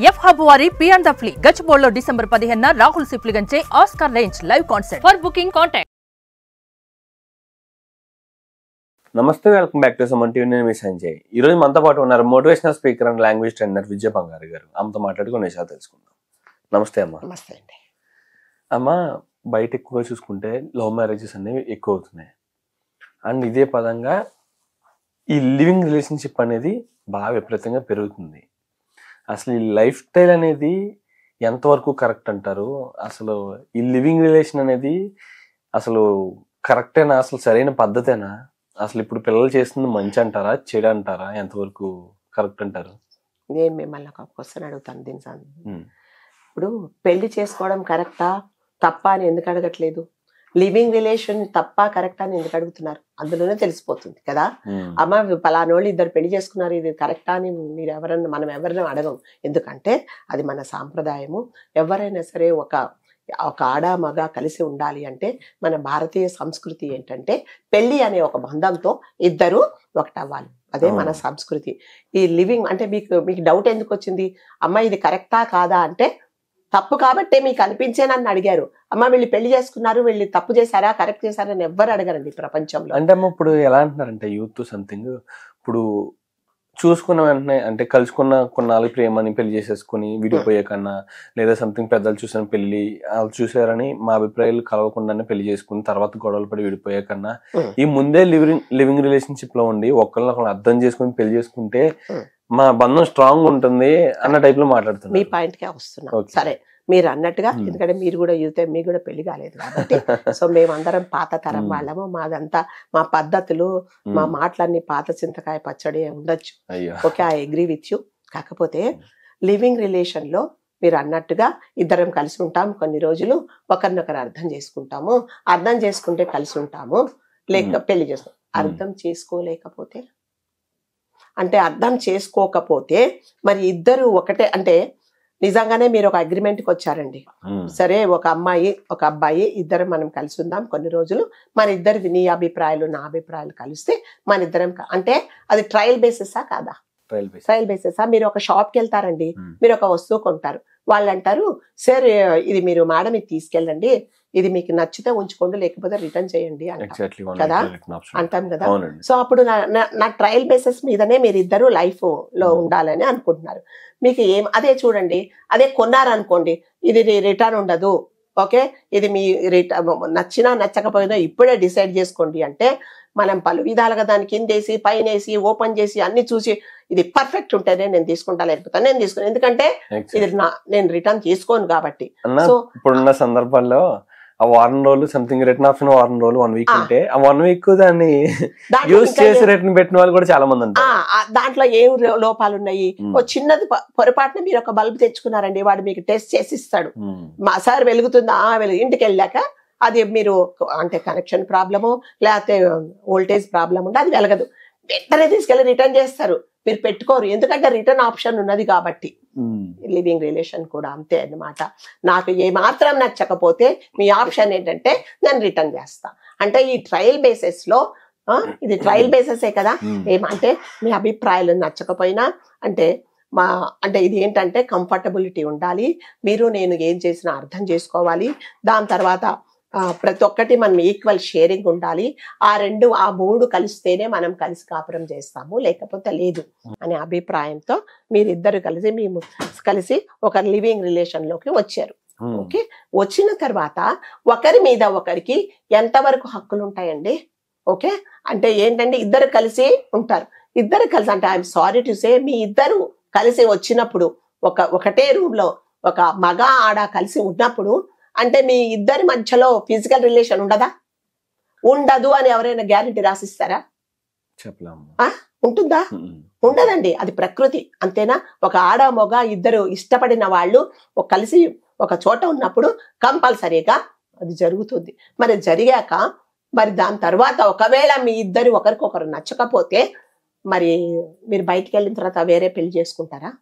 F hub వారి పియాన్ ద ఫ్లీ గచ్చిబౌలిలో డిసెంబర్ 15న రాహుల్ సిప్లిగంచే Oscar range live concert. For booking contact. Namaste, welcome back to Suman TV. నేను మీ సంజయ్. ఈ రోజు మనతో పాటు ఉన్నారు motivational speaker and language trainer Vijaya Bangaru garu. ఆమెతో మాట్లాడుకునే విషయాలు తెలుసుకుందాం. నమస్తే అమ్మ. నమస్తే అండి. అమ్మ, బయట ఎక్కువగా చూసుకుంటే లవ్ మ్యారేజెస్ అనేవి ఎక్కువ అవుతున్నాయి. అండ్ ఇదే పదంగా ఈ లివింగ్ రిలేషన్షిప్ అనేది బాగా విపరీతంగా పెరుగుతుంది. అసలు ఈ లైఫ్ స్టైల్ అనేది ఎంతవరకు కరెక్ట్ అంటారు? అసలు ఈ లివింగ్ రిలేషన్ అనేది అసలు కరెక్టేనా? అసలు సరైన పద్ధతేనా? అసలు ఇప్పుడు పిల్లలు చేస్తుంది మంచి అంటారా, చెడు అంటారా? ఎంతవరకు కరెక్ట్ అంటారు? నేను మిమ్మల్ని ఒక క్వశ్చన్ అడుగుతాను దీని. ఇప్పుడు పెళ్లి చేసుకోవడం కరెక్టా తప్ప అని ఎందుకు అడగట్లేదు? లివింగ్ రిలేషన్ తప్ప కరెక్టా అని ఎందుకు అడుగుతున్నారు? అందులోనే తెలిసిపోతుంది కదా. అమ్మ పలానోళ్ళు ఇద్దరు పెళ్లి చేసుకున్నారు, ఇది కరెక్టా అని మీరు మనం ఎవరైనా అడగం. ఎందుకంటే అది మన సాంప్రదాయము. ఎవరైనా సరే ఒక ఆడ మగ కలిసి ఉండాలి అంటే మన భారతీయ సంస్కృతి ఏంటంటే పెళ్లి అనే ఒక బంధంతో ఇద్దరు ఒకటవ్వాలి. అదే మన సంస్కృతి. ఈ లివింగ్ అంటే మీకు డౌట్ ఎందుకు వచ్చింది? అమ్మ ఇది కరెక్టా కాదా అంటే తప్పు కాబట్టే మీకు అనిపించే నన్ను అడిగారు. అమ్మ వీళ్ళు పెళ్లి చేసుకున్నారు, వీళ్ళు తప్పు చేశారా కరెక్ట్ చేశారా అని ఎవ్వరు అడగరండి ప్రపంచంలో. అంటే అమ్మ ఇప్పుడు ఎలా అంటున్నారంటే యూత్ సంథింగ్ ఇప్పుడు చూసుకున్న వెంటనే అంటే కలుసుకున్న కొన్నాళ్ళు ప్రేమని పెళ్లి చేసేసుకుని విడిపోయే కన్నా, లేదా సంథింగ్ పెద్దలు చూసిన పెళ్లి వాళ్ళు చూసారని మా అభిప్రాయాలు కలవకుండానే పెళ్లి చేసుకుని తర్వాత గొడవలు పడి విడిపోయే కన్నా ఈ ముందే లివింగ్ రిలేషన్షిప్ లో ఉండి ఒకళ్ళని అర్థం చేసుకుని పెళ్లి చేసుకుంటే మా బంధం స్ట్రాంగ్ ఉంటుంది అన్న టైప్ లో మాట్లాడుతున్నారు. మీ పాయింట్ కే వస్తున్నా. సరే, మీరు అన్నట్టుగా, ఎందుకంటే మీరు కూడా యూత్, మీకు కూడా పెళ్లి కాలేదు కాబట్టి సో మేమందరం పాత తరం వాళ్ళము. మాదంతా మా పద్ధతులు, మా మాటలన్నీ పాత చింతకాయ పచ్చడి ఉండొచ్చు. Okay, I agree with you. కాకపోతే లివింగ్ రిలేషన్ లో మీరు అన్నట్టుగా ఇద్దరం కలిసి ఉంటాం, కొన్ని రోజులు ఒకరినొకరు అర్థం చేసుకుంటాము. అర్థం చేసుకుంటే కలిసి ఉంటాము, లేక పెళ్లి చేస్తాం. అర్థం చేసుకోలేకపోతే అంటే అర్థం చేసుకోకపోతే మరి ఇద్దరు ఒకటే అంటే నిజంగానే మీరు ఒక అగ్రిమెంట్కి వచ్చారండి. సరే, ఒక అమ్మాయి ఒక అబ్బాయి ఇద్దరం మనం కలిసి ఉందాం కొన్ని రోజులు, మన ఇద్దరిది నీ అభిప్రాయాలు నా అభిప్రాయాలు కలిస్తే మన ఇద్దరం అంటే అది ట్రయల్ బేసిసా కాదా? ట్రయల్ బేసిసా? మీరు ఒక షాప్కి వెళ్తారండి, మీరు ఒక వస్తువు కొంటారు, వాళ్ళు అంటారు సార్ ఇది మీరు మేడం ఇది తీసుకెళ్ళండి, ఇది మీకు నచ్చితే ఉంచుకోండి లేకపోతే రిటర్న్ చేయండి కదా అంటాం కదా. సో అప్పుడు నా ట్రయల్ బేసిస్ మీదనే మీరు ఇద్దరు లైఫ్ లో ఉండాలని అనుకుంటున్నారు. మీకు అదే చూడండి, అదే కొన్నారనుకోండి, ఇది రిటర్న్ ఉండదు, ఓకే ఇది మీ నచ్చినా నచ్చకపోయినా ఇప్పుడే డిసైడ్ చేసుకోండి అంటే మనం పలు విధాలుగా దాని కిందేసి పైన వేసి ఓపెన్ చేసి అన్ని చూసి ఇది పర్ఫెక్ట్ ఉంటేనే నేను తీసుకుంటా, లేకపోతే నేను తీసుకుని, ఎందుకంటే ఇది నేను రిటర్న్ తీసుకోను కాబట్టి. సో ఇప్పుడున్న సందర్భాల్లో ఆ వారం రోజులు సంథింగ్ రిటర్న్ ఆప్షన్ వారం రోజులు 1 వీక్ ఉంటే ఆ 1 వీక్ దాన్ని యూజ్ చేసి రిటర్న్ పెట్టిన వాళ్ళు కూడా చాలా మంది ఉంటారు. దాంట్లో ఏం లోపాలు ఉన్నాయి? ఓ చిన్నది పొరపాటున మీరు ఒక బల్బ్ తెచ్చుకున్నారండి, వాడు మీకు టెస్ట్ చేసి ఇస్తాడు, మా సార్ వెలుగుతుందా ఇంటికి వెళ్ళాక అది మీరు అంటే కనెక్షన్ ప్రాబ్లము లేకపోతే వోల్టేజ్ ప్రాబ్లం ఉంటే అది వెలగదు, వెంటనే తీసుకెళ్ళి రిటర్న్ చేస్తారు, మీరు పెట్టుకోరు, ఎందుకంటే రిటర్న్ ఆప్షన్ ఉన్నది కాబట్టి. లివింగ్ రిలేషన్ కూడా అంతే అన్నమాట. నాకు ఏమాత్రం నచ్చకపోతే మీ ఆప్షన్ ఏంటంటే నేను రిటర్న్ చేస్తా అంటే ఈ ట్రయల్ బేసిస్ లో ఇది ట్రయల్ బేసిసే కదా. ఏమంటే మీ అభిప్రాయాలు నచ్చకపోయినా అంటే ఇది ఏంటంటే కంఫర్టబిలిటీ ఉండాలి, మీరు నేను ఏం చేసినా అర్థం చేసుకోవాలి, దాని తర్వాత ప్రతి ఒక్కటి మనం ఈక్వల్ షేరింగ్ ఉండాలి, ఆ మూడు కలిస్తేనే మనం కలిసి కాపురం చేస్తాము లేకపోతే లేదు అనే అభిప్రాయంతో మీరిద్దరు కలిసి ఒక లివింగ్ రిలేషన్ లోకి వచ్చారు. ఓకే, వచ్చిన తర్వాత ఒకరి మీద ఒకరికి ఎంతవరకు హక్కులు ఉంటాయండి? ఓకే, అంటే ఏంటంటే ఇద్దరు కలిసి ఉంటారు, ఇద్దరు కలిసి అంటే ఐఎమ్ సారీ టు సే మీ ఇద్దరు కలిసి వచ్చినప్పుడు ఒకటే రూమ్ లో ఒక మగ ఆడ కలిసి ఉన్నప్పుడు అంటే మీ ఇద్దరి మధ్యలో ఫిజికల్ రిలేషన్ ఉండదు అని ఎవరైనా గ్యారెంటీ రాసిస్తారా? ఉంటుందా? ఉండదండి, అది ప్రకృతి అంతేనా. ఒక ఆడ మొగ ఇద్దరు ఇష్టపడిన వాళ్ళు కలిసి ఒక చోట ఉన్నప్పుడు కంపల్సరీగా అది జరుగుతుంది. మరి జరిగాక మరి దాని తర్వాత ఒకవేళ మీ ఇద్దరు ఒకరికొకరు నచ్చకపోతే మరి మీరు బయటికి వెళ్ళిన తర్వాత వేరే పెళ్లి చేసుకుంటారా?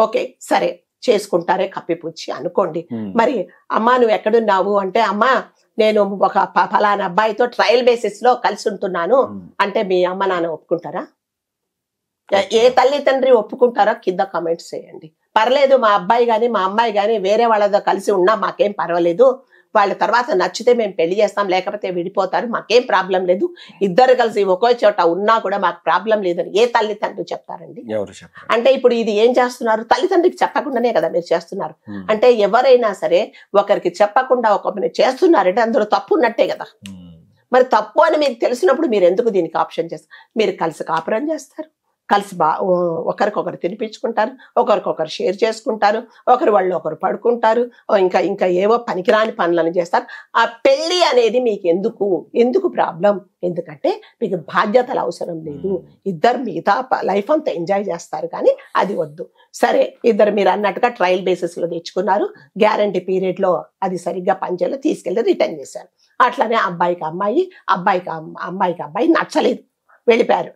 ఓకే సరే చేసుకుంటారే కప్పిపుచ్చి అనుకోండి. మరి అమ్మా నువ్వు ఎక్కడున్నావు అంటే అమ్మా నేను ఒక ఫలానా అబ్బాయితో ట్రయల్ బేసిస్ లో కలిసి ఉంటున్నాను అంటే మీ అమ్మ నాన్న ఒప్పుకుంటారా? ఏ తల్లి తండ్రి ఒప్పుకుంటారా? కింద కామెంట్స్ చేయండి. పర్లేదు మా అబ్బాయి గాని మా అమ్మాయి గాని వేరే వాళ్ళతో కలిసి ఉన్నా మాకేం పర్వాలేదు, వాళ్ళ తర్వాత నచ్చితే మేము పెళ్లి చేస్తాం, లేకపోతే విడిపోతారు, మాకేం ప్రాబ్లం లేదు, ఇద్దరు కలిసి ఒకే చోట ఉన్నా కూడా మాకు ప్రాబ్లం లేదని ఏ తల్లిదండ్రులు చెప్తారండి? అంటే ఇప్పుడు ఇది ఏం చేస్తున్నారు? తల్లిదండ్రికి చెప్పకుండానే కదా మీరు చేస్తున్నారు. అంటే ఎవరైనా సరే ఒకరికి చెప్పకుండా ఒకరిని చేస్తున్నారంటే అందులో తప్పు ఉన్నట్టే కదా. మరి తప్పు అని మీకు తెలిసినప్పుడు మీరు ఎందుకు దీనికి ఆప్షన్ చేస్తారు? మీరు కలిసి కాపురం చేస్తారు, కలిసి ఒకరికొకరు తినిపించుకుంటారు, ఒకరికొకరు షేర్ చేసుకుంటారు, ఒకరు వాళ్ళు ఒకరు పడుకుంటారు, ఇంకా ఏవో పనికిరాని పనులను చేస్తారు. ఆ పెళ్లి అనేది మీకు ఎందుకు ప్రాబ్లం? ఎందుకంటే మీకు బాధ్యతలు అవసరం లేదు, ఇద్దరు మిగతా లైఫ్ అంతా ఎంజాయ్ చేస్తారు, కానీ అది వద్దు. సరే, ఇద్దరు మీరు అన్నట్టుగా ట్రయల్ బేసిస్ లో తెచ్చుకున్నారు, గ్యారంటీ పీరియడ్ లో అది సరిగ్గా పనిచేయలో తీసుకెళ్లి రిటర్న్ చేశారు. అట్లానే అబ్బాయికి అమ్మాయి నచ్చలేదు, వెళ్ళిపోయారు.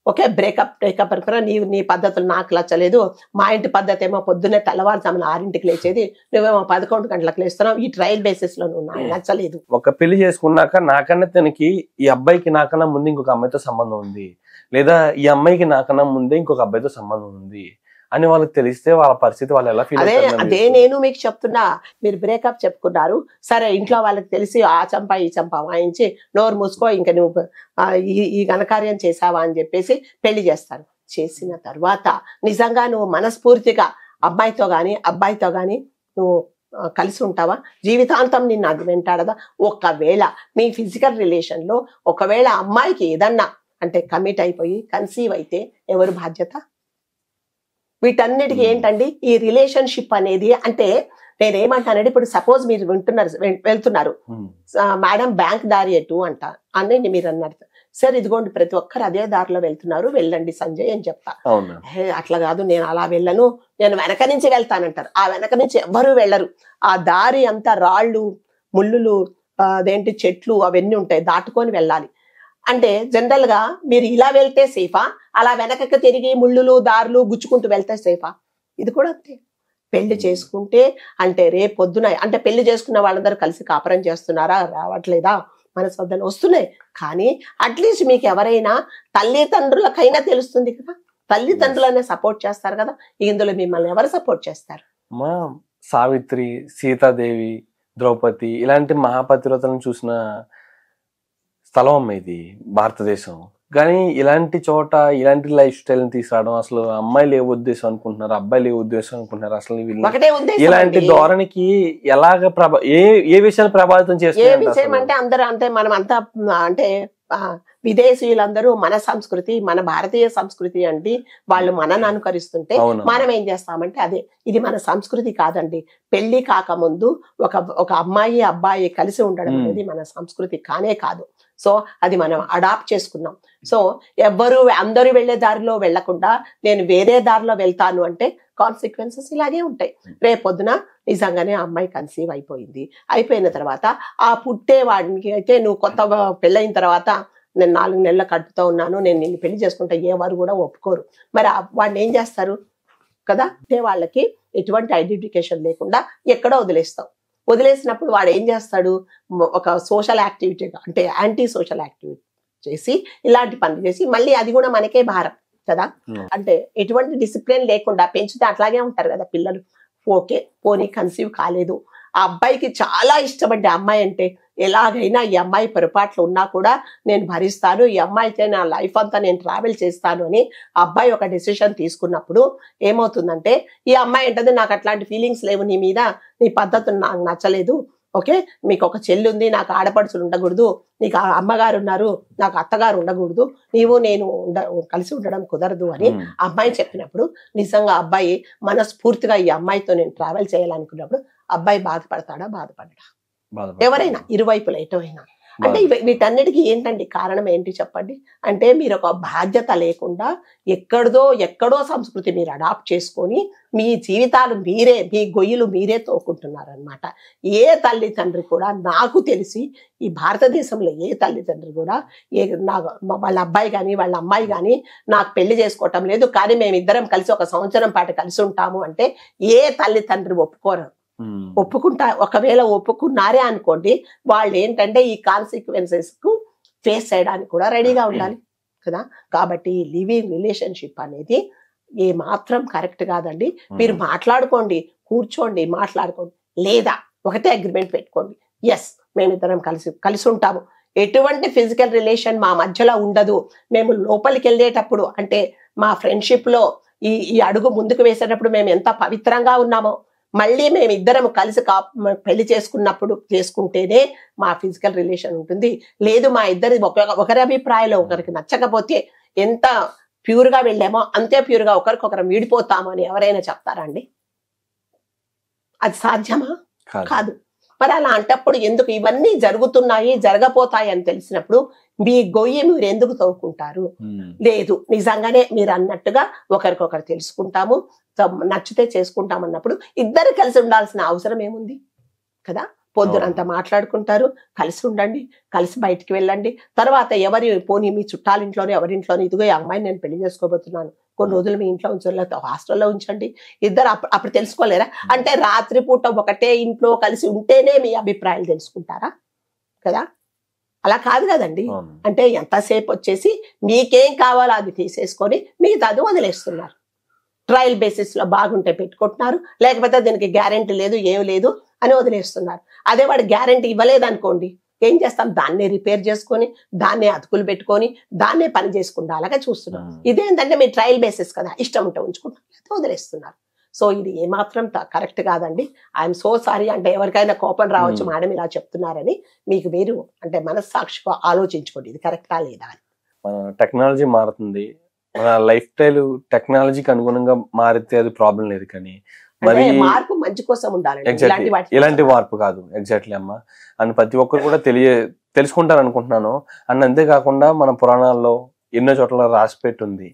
ఓకే, బ్రేకప్ అనుకున్నా, నీ పద్ధతులు నాకు నచ్చలేదు, మా ఇంటి పద్ధతి ఏమో పొద్దున్నే తెల్లవారుజామున 6ంటికి లేచేది, నువ్వేమో 11 గంటలకు లేస్తున్నావు, ఈ ట్రయల్ బేసిస్ లో నువ్వు నాకు నచ్చలేదు. ఒక పెళ్లి చేసుకున్నాక నాకన్నా తనకి ఈ అబ్బాయికి నాకన్నా ముందు ఇంకొక అమ్మాయితో సంబంధం ఉంది, లేదా ఈ అమ్మాయికి నాకన్నా ముందే ఇంకొక అబ్బాయితో సంబంధం ఉంది అని వాళ్ళకి తెలిస్తే వాళ్ళ పరిస్థితి వాళ్ళు ఎలా ఫీల్ అవుతారు? అదే నేను మీకు చెప్తున్నా. మీరు బ్రేకప్ చెప్పుకున్నారు, సరే, ఇంట్లో వాళ్ళకి తెలిసి ఆ చంప ఈ చంప వాయించి నోరు మూసుకో, ఇంకా నువ్వు ఈ ఘనకార్యం చేసావా అని చెప్పేసి పెళ్లి చేస్తారు. చేసిన తర్వాత నిజంగా నువ్వు మనస్ఫూర్తిగా అమ్మాయితో గాని అబ్బాయితో గాని నువ్వు కలిసి ఉంటావా? జీవితాంతం నిన్ను అది వెంటాడదా? ఒకవేళ మీ ఫిజికల్ రిలేషన్ లో ఒకవేళ అమ్మాయికి ఏదన్నా అంటే కమిట్ అయిపోయి కన్సీవ్ అయితే ఎవరు బాధ్యత? వీటన్నిటికీ ఏంటండి ఈ రిలేషన్షిప్ అనేది? అంటే నేనేమంటానంటే, ఇప్పుడు సపోజ్ మీరు వెళ్తున్నారు, మేడం బ్యాంక్ దారి ఎటు అంట అని మీరు అన్నారు. సరే, ఇదిగోండి ప్రతి ఒక్కరు అదే దారిలో వెళ్తున్నారు, వెళ్ళండి సంజయ్ అని చెప్తా. అట్లా కాదు, నేను అలా వెళ్ళను, నేను వెనక నుంచి వెళ్తానంటారు. ఆ వెనక నుంచి ఎవ్వరూ వెళ్ళరు. ఆ దారి అంతా రాళ్ళు ముళ్ళులు అదేంటి చెట్లు అవన్నీ ఉంటాయి, దాటుకొని వెళ్ళాలి. అంటే జనరల్ గా మీరు ఇలా వెళ్తే సేఫా, అలా వెనకకి తిరిగి ముళ్ళులు దారులు గుచ్చుకుంటూ వెళ్తే సేఫా? ఇది కూడా అంతే. పెళ్లి చేసుకుంటే అంటే రేపు పొద్దున అంటే పెళ్లి చేసుకున్న వాళ్ళందరూ కలిసి కాపురం చేస్తున్నారా, రావట్లేదా, మనస్పర్ధలు వస్తున్నాయి, కానీ అట్లీస్ట్ మీకు ఎవరైనా తల్లిదండ్రులకైనా తెలుస్తుంది కదా, తల్లిదండ్రులనే సపోర్ట్ చేస్తారు కదా. ఇందులో మిమ్మల్ని ఎవరు సపోర్ట్ చేస్తారు? సావిత్రి, సీతాదేవి, ద్రౌపది ఇలాంటి మహాపతివ్రతలను చూసిన స్థలం అమ్మ ఇది భారతదేశం. కానీ ఇలాంటి చోట ఇలాంటి లైఫ్ స్టైల్ తీసుకురావడం, అసలు అమ్మాయిలు ఏ ఉద్దేశం అనుకుంటున్నారు, అబ్బాయిలు ఏ ఉద్దేశం అనుకుంటున్నారు, అసలు ఇలాంటి ధోరణికి ఎలాగ ఏ విషయాలు ప్రభావితం చేస్తారు? ఏ విషయం అంటే అందరూ అంటే మనం అంతా అంటే విదేశీయులందరూ మన సంస్కృతి, మన భారతీయ సంస్కృతి అంటే వాళ్ళు మనని అనుకరిస్తుంటే మనం ఏం చేస్తామంటే అదే, ఇది మన సంస్కృతి కాదండి. పెళ్లి కాకముందు ఒక అమ్మాయి అబ్బాయి కలిసి ఉండడం అనేది మన సంస్కృతి కానే కాదు. సో అది మనం అడాప్ట్ చేసుకున్నాం. సో అందరూ వెళ్లే దారిలో వెళ్లకుండా నేను వేరే దారిలో వెళ్తాను అంటే కాన్సిక్వెన్సెస్ ఇలాగే ఉంటాయి. రేపొద్దున నిజంగానే అమ్మాయి కన్సీవ్ అయిపోయిన తర్వాత ఆ పుట్టేవాడికి అయితే నువ్వు కొత్త పెళ్ళైన తర్వాత నేను 4 నెలల కట్టుతో ఉన్నాను, నేను నిన్ను పెళ్లి చేసుకుంటే ఎవరు కూడా ఒప్పుకోరు. మరి వాడిని ఏం చేస్తారు కదా? అంటే వాళ్ళకి ఎటువంటి ఐడెంటిఫికేషన్ లేకుండా ఎక్కడో వదిలేసినప్పుడు వాడు ఏం చేస్తాడు? ఒక సోషల్ యాక్టివిటీ అంటే యాంటీ సోషల్ యాక్టివిటీ చేసి ఇలాంటి పనులు చేసి మళ్ళీ అది కూడా మనకే భారం కదా. అంటే ఎటువంటి డిసిప్లిన్ లేకుండా పెంచితే అట్లాగే ఉంటారు కదా పిల్లలు. ఓకే, పోనీ కన్సీవ్ కాలేదు, ఆ అబ్బాయికి చాలా ఇష్టపడ్డ అమ్మాయి అంటే ఎలాగైనా ఈ అమ్మాయి పొరపాట్లు ఉన్నా కూడా నేను భరిస్తాను, ఈ అమ్మాయితో నా లైఫ్ అంతా నేను ట్రావెల్ చేస్తాను అని ఆ అబ్బాయి ఒక డెసిషన్ తీసుకున్నప్పుడు ఏమవుతుందంటే, ఈ అమ్మాయి ఏంటంటే నాకు అట్లాంటి ఫీలింగ్స్ లేవు నీ మీద, నీ పద్ధతులు నాకు నచ్చలేదు, ఓకే మీకు ఒక చెల్లి ఉంది, నాకు ఆడపడుచులు ఉండకూడదు, నీకు అమ్మగారు ఉన్నారు, నాకు అత్తగారు ఉండకూడదు, నేను కలిసి ఉండడం కుదరదు అని అమ్మాయి చెప్పినప్పుడు నిజంగా అబ్బాయి మనస్ఫూర్తిగా ఈ అమ్మాయితో నేను ట్రావెల్ చేయాలనుకున్నప్పుడు అబ్బాయి బాధపడతాడా? బాధపడడా? ఎవరైనా ఇరువైపులా ఎటువైనా. అంటే వీటన్నిటికీ ఏంటండి కారణం ఏంటి చెప్పండి? అంటే మీరు ఒక బాధ్యత లేకుండా ఎక్కడో సంస్కృతి మీరు అడాప్ట్ చేసుకొని మీ జీవితాలు మీ గొయ్యిలు మీరే తోకుంటున్నారనమాట. ఏ తల్లిదండ్రి కూడా నాకు తెలిసి ఈ భారతదేశంలో ఏ తల్లిదండ్రి కూడా వాళ్ళ అబ్బాయి కానీ వాళ్ళ అమ్మాయి కానీ నాకు పెళ్లి చేసుకోవటం లేదు, కానీ మేమిద్దరం కలిసి 1 సంవత్సరం పాటు కలిసి ఉంటాము అంటే ఏ తల్లిదండ్రి ఒప్పుకోరు. ఒకవేళ ఒప్పుకున్నారే అనుకోండి, వాళ్ళు ఏంటంటే ఈ కాన్సిక్వెన్సెస్ కు ఫేస్ చేయడానికి కూడా రెడీగా ఉండాలి కదా. కాబట్టి లివింగ్ రిలేషన్షిప్ అనేది ఏ మాత్రం కరెక్ట్ కాదండి. మీరు మాట్లాడుకోండి, కూర్చోండి, మాట్లాడుకోండి, లేదా ఒకటే అగ్రిమెంట్ పెట్టుకోండి, ఎస్ మేమిద్దరం కలిసి ఉంటాము, ఎటువంటి ఫిజికల్ రిలేషన్ మా మధ్యలో ఉండదు. మేము లోపలికి వెళ్ళేటప్పుడు అంటే మా ఫ్రెండ్షిప్ లో ఈ అడుగు ముందుకు వేసేటప్పుడు మేము ఎంత పవిత్రంగా ఉన్నామో, మళ్ళీ మేమిద్దరం కలిసి పెళ్లి చేసుకుంటేనే మా ఫిజికల్ రిలేషన్ ఉంటుంది. లేదు మా ఇద్దరి ఒకరి అభిప్రాయంలో ఒకరికి నచ్చకపోతే ఎంత ప్యూర్ గా వెళ్ళామో అంతే ప్యూర్ గా ఒకరికొకరు వీడిపోతాము అని ఎవరైనా చెప్తారా అండి? అది సాధ్యమా? కాదు. మరి అలా అంటప్పుడు ఎందుకు ఇవన్నీ జరుగుతున్నాయి, జరగపోతాయి అని తెలిసినప్పుడు మీ గొయ్యి మీరు ఎందుకు తవ్వుకుంటారు? లేదు, నిజంగానే మీరు అన్నట్టుగా ఒకరికొకరు తెలుసుకుంటాము, నచ్చితే చేసుకుంటాం అన్నప్పుడు ఇద్దరు కలిసి ఉండాల్సిన అవసరం ఏముంది కదా? పొద్దునంతా మాట్లాడుకుంటారు, కలిసి ఉండండి, కలిసి బయటికి వెళ్ళండి. తర్వాత ఎవరి పోనీ మీ చుట్టాలింట్లోనే ఎవరింట్లోనే ఇదిగో ఈ అమ్మాయిని నేను పెళ్లి చేసుకోబోతున్నాను, కొన్ని రోజులు మీ ఇంట్లో ఉంచలేకపోతే హాస్టల్లో ఉంచండి. ఇద్దరు అప్పుడు తెలుసుకోలేరా? అంటే రాత్రిపూట ఒకటే ఇంట్లో కలిసి ఉంటేనే మీ అభిప్రాయాలు తెలుసుకుంటారా కదా? అలా కాదు కదండి. అంటే ఎంతసేపు వచ్చేసి మీకేం కావాలో అది తీసేసుకొని మిగతా అది వదిలేస్తున్నారు. ట్రయల్ బేసిస్ లో బాగుంటే పెట్టుకుంటున్నారు, లేకపోతే దీనికి గ్యారెంటీ లేదు ఏం లేదు అని వదిలేస్తున్నారు. అదే వాడు గ్యారెంటీ ఇవ్వలేదు అనుకోండి, ఏం చేస్తాం? దాన్నే రిపేర్ చేసుకొని, దాన్నే అతుకులు పెట్టుకొని, దాన్నే పని చేసుకుంటా అలాగే చూస్తున్నాం. ఇదేంటంటే మీ ట్రయల్ బేసిస్ కదా, ఇష్టం ఉంటే ఉంచుకుంటాం, వదిలేస్తున్నారు. సో ఇది ఏమాత్రం కరెక్ట్ కాదండి. I'm so sorry. అంటే ఎవరికైనా కోపం రావచ్చు, మేడం ఇలా చెప్తున్నారని. మీకు మీరు అంటే మనస్సాక్షిగా ఆలోచించుకోండి, ఇది కరెక్టా లేదా అని. టెక్నాలజీ మారుతుంది, మన లైఫ్ స్టైల్ టెక్నాలజీకి అనుగుణంగా మారితే అది ప్రాబ్లం లేదు, కానీ మరి మార్పు మంచి కోసం ఉండాలి, ఇలాంటి మార్పు కాదు. ఎగ్జాక్ట్లీ అమ్మా. అని ప్రతి ఒక్కరు కూడా తెలుసుకుంటారు అనుకుంటున్నాను. అండ్ అంతేకాకుండా మన పురాణాల్లో ఎన్నో చోట్ల రాసిపెట్టి ఉంది.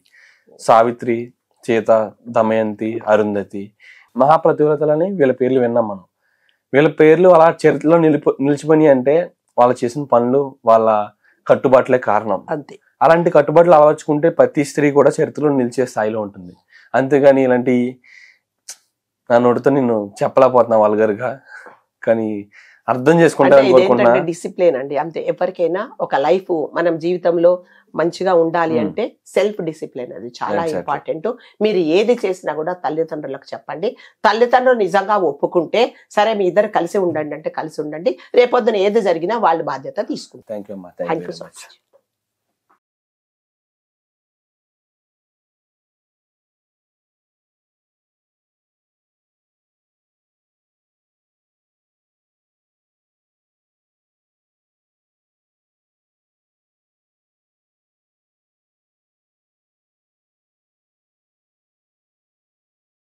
సావిత్రి, సీత, దమయంతి, అరుంధతి, మహాప్రతివ్రతలని వీళ్ళ పేర్లు విన్నాం మనం. వీళ్ళ పేర్లు అలా చరిత్రలో నిలిచిపోయి అంటే వాళ్ళు చేసిన పనులు, వాళ్ళ కట్టుబాట్లే కారణం. అంతే. అలాంటి కట్టుబాట్లు అలవర్చుకుంటే ప్రతి స్త్రీ కూడా చరిత్రలో నిలిచే స్థాయిలో ఉంటుంది. అంతేగాని ఇలాంటి నా నోటితో నేను చెప్పలేకపోతున్నా వల్గర్గా, కానీ అర్థం చేసుకుంటా. డిసిప్లిన్ అండి, అంతే. ఎవరికైనా ఒక లైఫ్ మనం జీవితంలో మంచిగా ఉండాలి అంటే సెల్ఫ్ డిసిప్లిన్ అది చాలా ఇంపార్టెంట్. మీరు ఏది చేసినా కూడా తల్లిదండ్రులకు చెప్పండి. తల్లిదండ్రులు నిజంగా ఒప్పుకుంటే సరే మీ ఇద్దరు కలిసి ఉండండి అంటే కలిసి ఉండండి. రేపొద్దున ఏది జరిగినా వాళ్ళు బాధ్యత తీసుకుంటారు. Thank you so much.